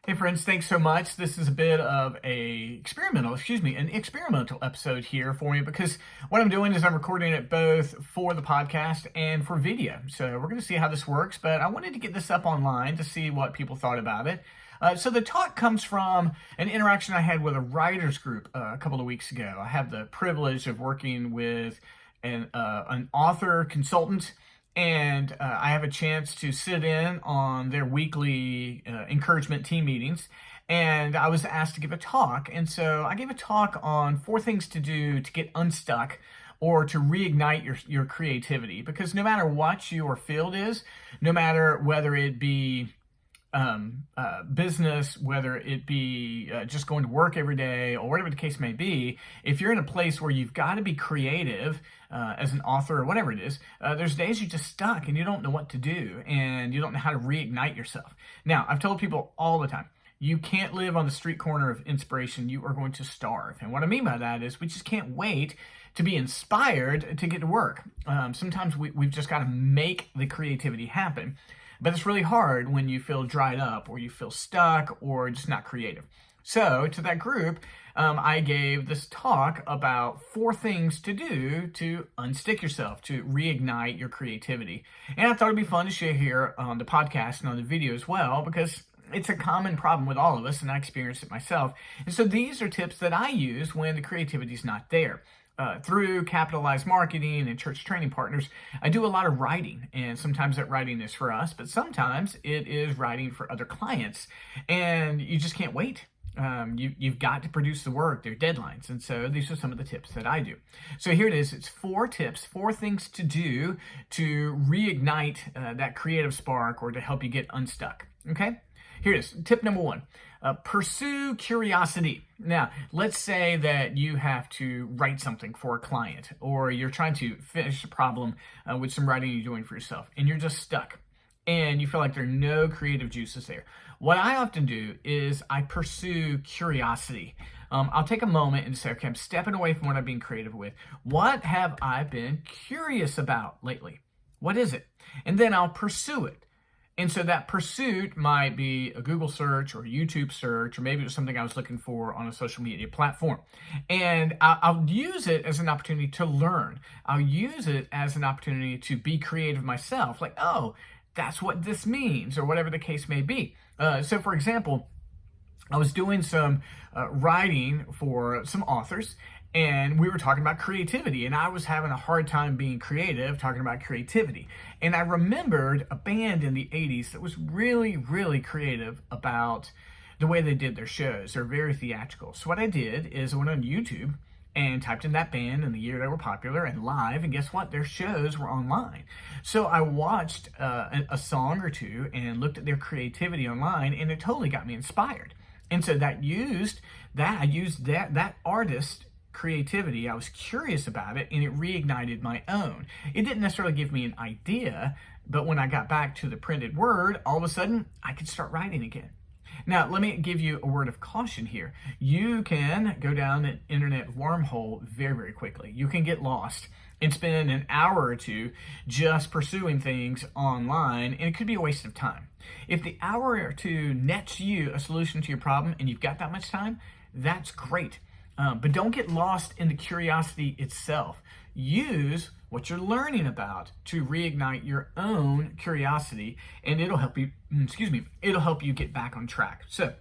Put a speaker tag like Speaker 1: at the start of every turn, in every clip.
Speaker 1: Hey friends, thanks so much. This is a bit of an experimental episode here for me because what I'm doing is I'm recording it both for the podcast and for video. So we're going to see how this works, but I wanted to get this up online to see what people thought about it. So the talk comes from an interaction I had with a writers group a couple of weeks ago. I have the privilege of working with an author consultant, and I have a chance to sit in on their weekly encouragement team meetings. And I was asked to give a talk. And so I gave a talk on 4 things to do to get unstuck or to reignite your creativity. Because no matter what your field is, no matter whether it be business, whether it be just going to work every day or whatever the case may be, if you're in a place where you've got to be creative as an author or whatever it is, there's days you're just stuck and you don't know what to do and you don't know how to reignite yourself. Now, I've told people all the time, you can't live on the street corner of inspiration. You are going to starve. And what I mean by that is we just can't wait to be inspired to get to work. Sometimes we've just got to make the creativity happen. But it's really hard when you feel dried up or you feel stuck or just not creative. So to that group, I gave this talk about 4 things to do to unstick yourself, to reignite your creativity. And I thought it'd be fun to share here on the podcast and on the video as well, because it's a common problem with all of us, and I experienced it myself. And so these are tips that I use when the creativity is not there. Through Capitalized Marketing and Church Training Partners, I do a lot of writing, and sometimes that writing is for us, but sometimes it is writing for other clients, and you just can't wait. You've got to produce the work. There are deadlines, and so these are some of the tips that I do. So here it is. It's 4 tips, 4 things to do to reignite that creative spark or to help you get unstuck, okay? Here it is. Tip number 1. Pursue curiosity. Now, let's say that you have to write something for a client, or you're trying to finish a problem with some writing you're doing for yourself, and you're just stuck, and you feel like there are no creative juices there. What I often do is I pursue curiosity. I'll take a moment and say, okay, I'm stepping away from what I'm being creative with. What have I been curious about lately? What is it? And then I'll pursue it. And so that pursuit might be a Google search or a YouTube search, or maybe it was something I was looking for on a social media platform. And I'll use it as an opportunity to learn. I'll use it as an opportunity to be creative myself. Like, oh, that's what this means, or whatever the case may be. So for example, I was doing some writing for some authors, and we were talking about creativity, and I was having a hard time being creative, talking about creativity. And I remembered a band in the 80s that was really, really creative about the way they did their shows. They're very theatrical. So what I did is I went on YouTube and typed in that band and the year they were popular and live, and guess what? Their shows were online. So I watched a song or two and looked at their creativity online, and it totally got me inspired. And so I used that artist creativity. I was curious about it, and it reignited my own. It didn't necessarily give me an idea, but when I got back to the printed word, all of a sudden I could start writing again. Now, let me give you a word of caution here. You can go down an internet wormhole very, very quickly. You can get lost and spend an hour or two just pursuing things online, and it could be a waste of time. If the hour or two nets you a solution to your problem and you've got that much time, that's great. But don't get lost in the curiosity itself. Use what you're learning about to reignite your own curiosity, and it'll help you get back on track. So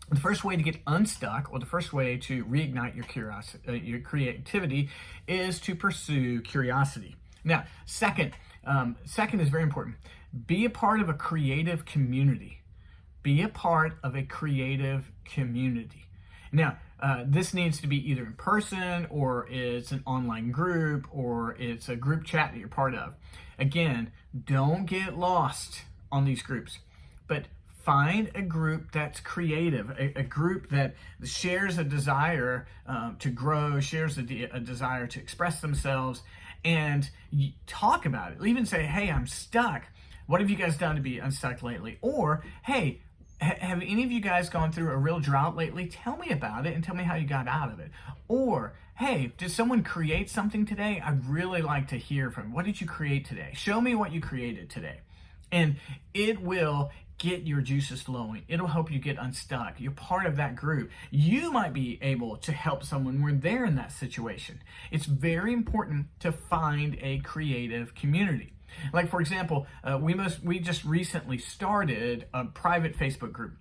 Speaker 1: the first way to get unstuck, or the first way to reignite your curiosity, your creativity, is to pursue curiosity. Now, second is very important. Be a part of a creative community. Be a part of a creative community. Now, this needs to be either in person, or it's an online group, or it's a group chat that you're part of. Again, don't get lost on these groups, but find a group that's creative, a group that shares a desire to grow, shares a desire to express themselves, and talk about it. Even say, hey, I'm stuck. What have you guys done to be unstuck lately? Or, hey, have any of you guys gone through a real drought lately? Tell me about it and tell me how you got out of it. Or, hey, did someone create something today? I'd really like to hear from you. What did you create today? Show me what you created today. And it will get your juices flowing. It'll help you get unstuck. You're part of that group. You might be able to help someone when they're in that situation. It's very important to find a creative community. Like, for example, we just recently started a private Facebook group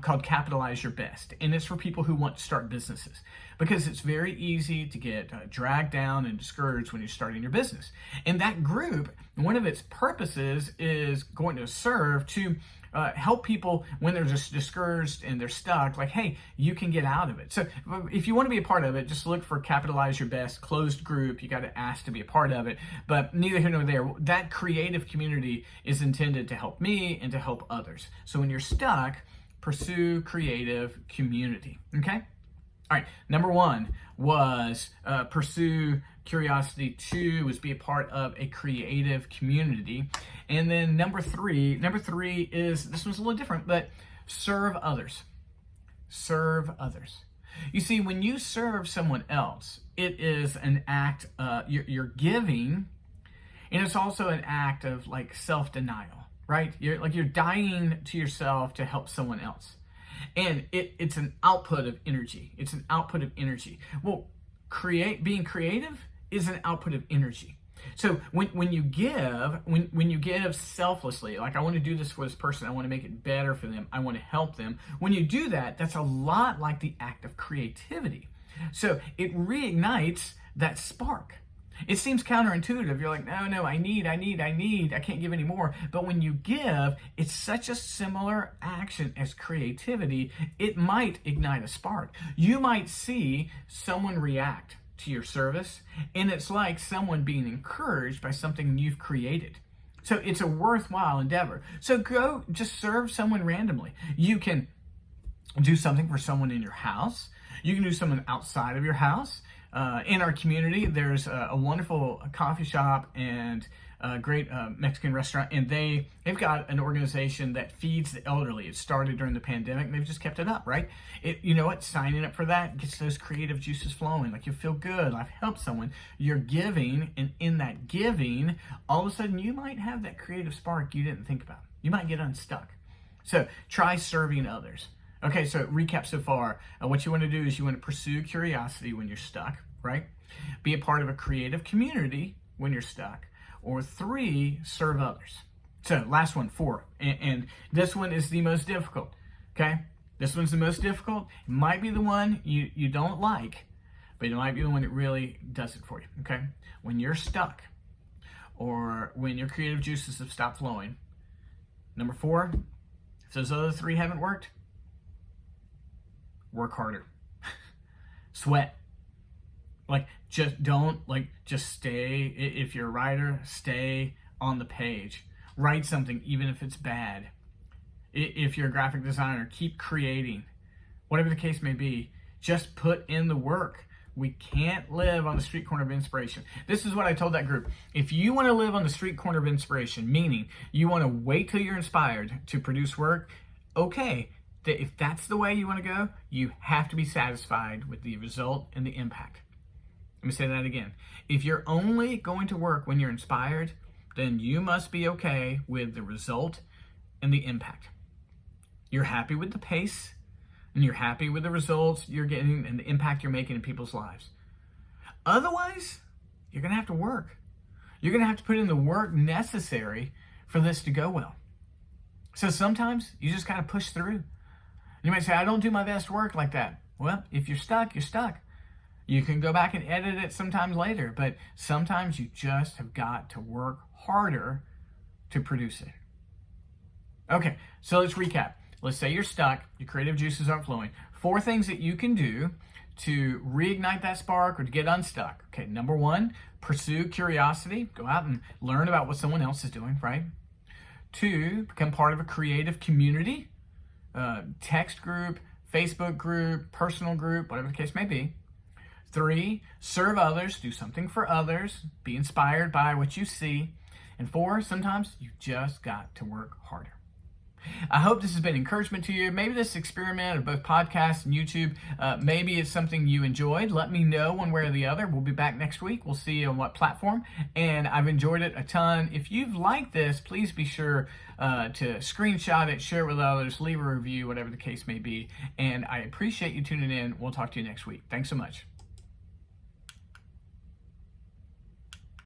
Speaker 1: called Capitalize Your Best. And it's for people who want to start businesses, because it's very easy to get dragged down and discouraged when you're starting your business. And that group, one of its purposes is going to serve to help people when they're just discouraged and they're stuck, like, hey, you can get out of it. So if you want to be a part of it, just look for Capitalize Your Best closed group. You got to ask to be a part of it, but neither here nor there. That creative community is intended to help me and to help others. So when you're stuck, pursue creative community. Okay? All right. Number 1 was pursue curiosity. 2 was be a part of a creative community. And then number three is, this one's a little different, but serve others. Serve others. You see, when you serve someone else, it is an act, you're giving, and it's also an act of like self-denial. Right? You're dying to yourself to help someone else. And it's an output of energy. It's an output of energy. Well, being creative is an output of energy. So when you give selflessly, like, I want to do this for this person, I want to make it better for them, I want to help them. When you do that, that's a lot like the act of creativity. So it reignites that spark. It seems counterintuitive. You're like, no, I need, I can't give any more. But when you give, it's such a similar action as creativity. It might ignite a spark. You might see someone react to your service, and it's like someone being encouraged by something you've created. So it's a worthwhile endeavor. So go just serve someone randomly. You can do something for someone in your house. You can do someone outside of your house. In our community, there's a wonderful coffee shop and a great Mexican restaurant, and they've got an organization that feeds the elderly. It started during the pandemic, and they've just kept it up, right? You know what? Signing up for that gets those creative juices flowing. Like, you feel good. I've helped someone. You're giving, and in that giving, all of a sudden, you might have that creative spark you didn't think about. You might get unstuck. So try serving others. Okay, so recap so far. What you want to do is you want to pursue curiosity when you're stuck, right? Be a part of a creative community when you're stuck. Or 3, serve others. So last one, 4. And this one is the most difficult, okay? This one's the most difficult. It might be the one you don't like, but it might be the one that really does it for you, okay? When you're stuck, or when your creative juices have stopped flowing, number 4, if those other 3 haven't worked, work harder. Sweat. Like, just stay. If you're a writer, stay on the page. Write something, even if it's bad. If you're a graphic designer, keep creating. Whatever the case may be, just put in the work. We can't live on the street corner of inspiration. This is what I told that group. If you want to live on the street corner of inspiration, meaning you want to wait till you're inspired to produce work, okay. If that's the way you want to go, you have to be satisfied with the result and the impact. Let me say that again. If you're only going to work when you're inspired, then you must be okay with the result and the impact. You're happy with the pace, and you're happy with the results you're getting and the impact you're making in people's lives. Otherwise, you're going to have to work. You're going to have to put in the work necessary for this to go well. So sometimes you just got to push through. You might say, I don't do my best work like that. Well, if you're stuck, you're stuck. You can go back and edit it sometimes later, but sometimes you just have got to work harder to produce it. Okay, so let's recap. Let's say you're stuck, your creative juices aren't flowing. 4 things that you can do to reignite that spark or to get unstuck. Okay, number 1, pursue curiosity. Go out and learn about what someone else is doing, right? 2, become part of a creative community. Text group, Facebook group, personal group, whatever the case may be. 3, serve others, do something for others, be inspired by what you see. And 4, sometimes you just got to work harder. I hope this has been encouragement to you. Maybe this experiment of both podcasts and YouTube, maybe it's something you enjoyed. Let me know one way or the other. We'll be back next week. We'll see you on what platform. And I've enjoyed it a ton. If you've liked this, please be sure to screenshot it, share it with others, leave a review, whatever the case may be. And I appreciate you tuning in. We'll talk to you next week. Thanks so much.